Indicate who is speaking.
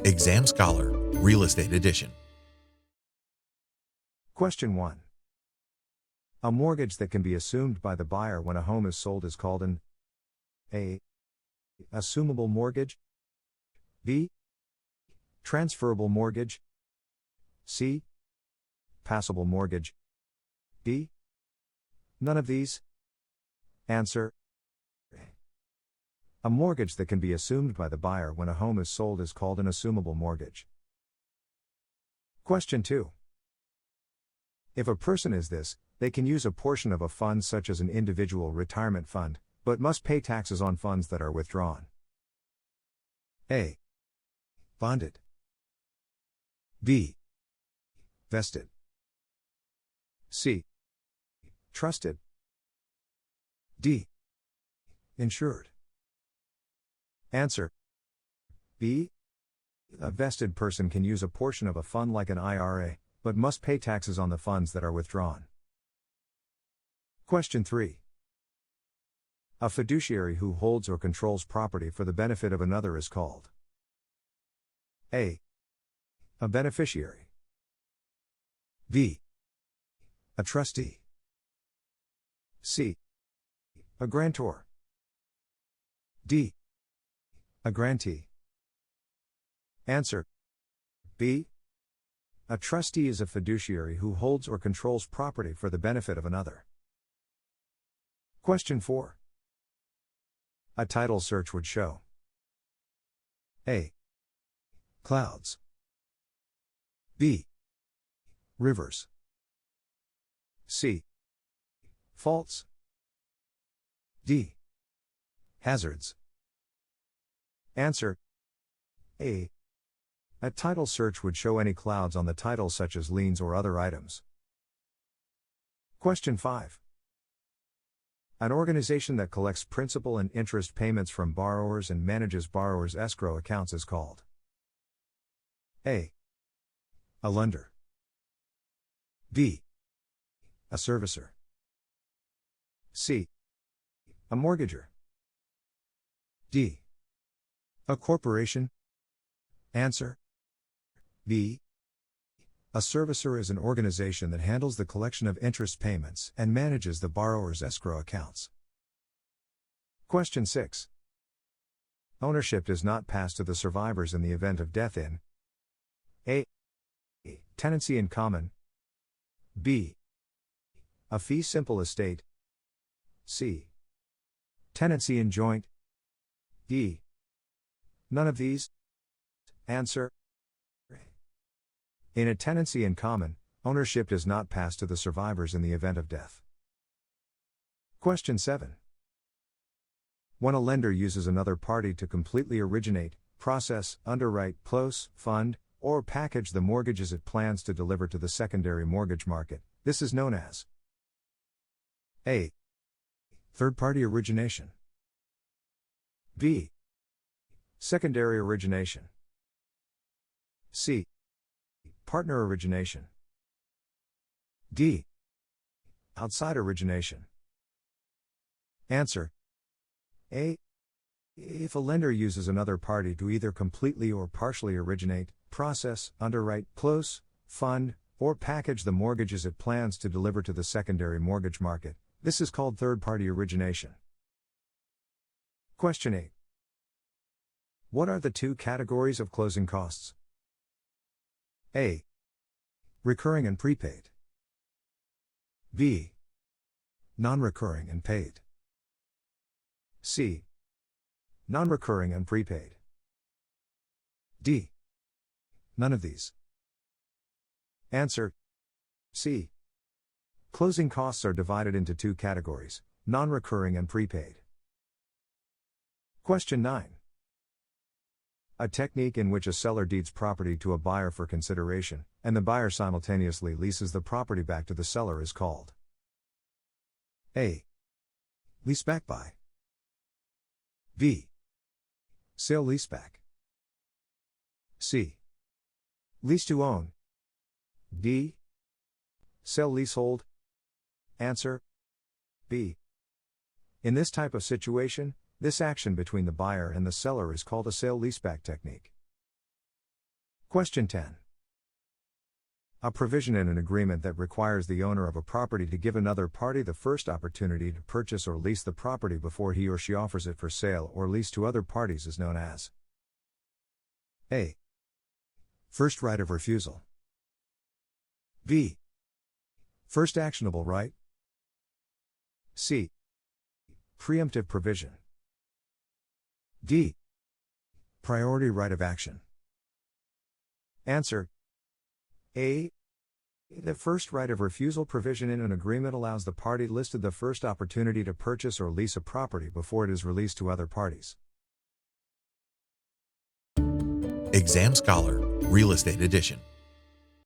Speaker 1: Exam Scholar, Real Estate Edition.
Speaker 2: Question 1. A mortgage that can be assumed by the buyer when a home is sold is called an A. Assumable mortgage, B. Transferable mortgage, C. Passable mortgage, D. None of these. Answer: a mortgage that can be assumed by the buyer when a home is sold is called an assumable mortgage. Question 2. If a person is this, they can use a portion of a fund such as an individual retirement fund, but must pay taxes on funds that are withdrawn. A. Bonded, B. Vested, C. Trusted, D. Insured. Answer: B. A vested person can use a portion of a fund like an IRA, but must pay taxes on the funds that are withdrawn. Question 3. A fiduciary who holds or controls property for the benefit of another is called A. A beneficiary, B. A trustee, C. A grantor, D. A grantee. Answer: B. A trustee is a fiduciary who holds or controls property for the benefit of another. Question 4. A title search would show A. Clouds, B. Rivers, C. Faults, D. Hazards. Answer: A. A title search would show any clouds on the title such as liens or other items. Question 5. An organization that collects principal and interest payments from borrowers and manages borrowers' escrow accounts is called A. A lender, B. A servicer, C. A mortgager, D. A corporation. Answer: B. A servicer is an organization that handles the collection of interest payments and manages the borrower's escrow accounts. Question 6. Ownership does not pass to the survivors in the event of death in A. Tenancy in common, B. A fee simple estate, C. Tenancy in joint, D. None of these. Answer: in a tenancy in common, ownership does not pass to the survivors in the event of death. Question 7. When a lender uses another party to completely originate, process, underwrite, close, fund, or package the mortgages it plans to deliver to the secondary mortgage market, this is known as A. Third-party origination, B. Secondary origination, C. Partner origination, D. Outside origination. Answer: A. If a lender uses another party to either completely or partially originate, process, underwrite, close, fund, or package the mortgages it plans to deliver to the secondary mortgage market, this is called third-party origination. Question 8. What are the two categories of closing costs? A. Recurring and prepaid, B. Non-recurring and paid, C. Non-recurring and prepaid, D. None of these. Answer: C. Closing costs are divided into two categories, non-recurring and prepaid. Question 9. A technique in which a seller deeds property to a buyer for consideration, and the buyer simultaneously leases the property back to the seller is called A. Leaseback by, B. Sale leaseback, C. Lease to own, D. Sell leasehold. Answer: B. In this type of situation, this action between the buyer and the seller is called a sale leaseback technique. Question 10. A provision in an agreement that requires the owner of a property to give another party the first opportunity to purchase or lease the property before he or she offers it for sale or lease to other parties is known as A. First right of refusal. B. First actionable right. C. Preemptive provision. D. Priority right of action. Answer: A. The first right of refusal provision in an agreement allows the party listed the first opportunity to purchase or lease a property before it is released to other parties.
Speaker 1: Exam Scholar, Real Estate Edition.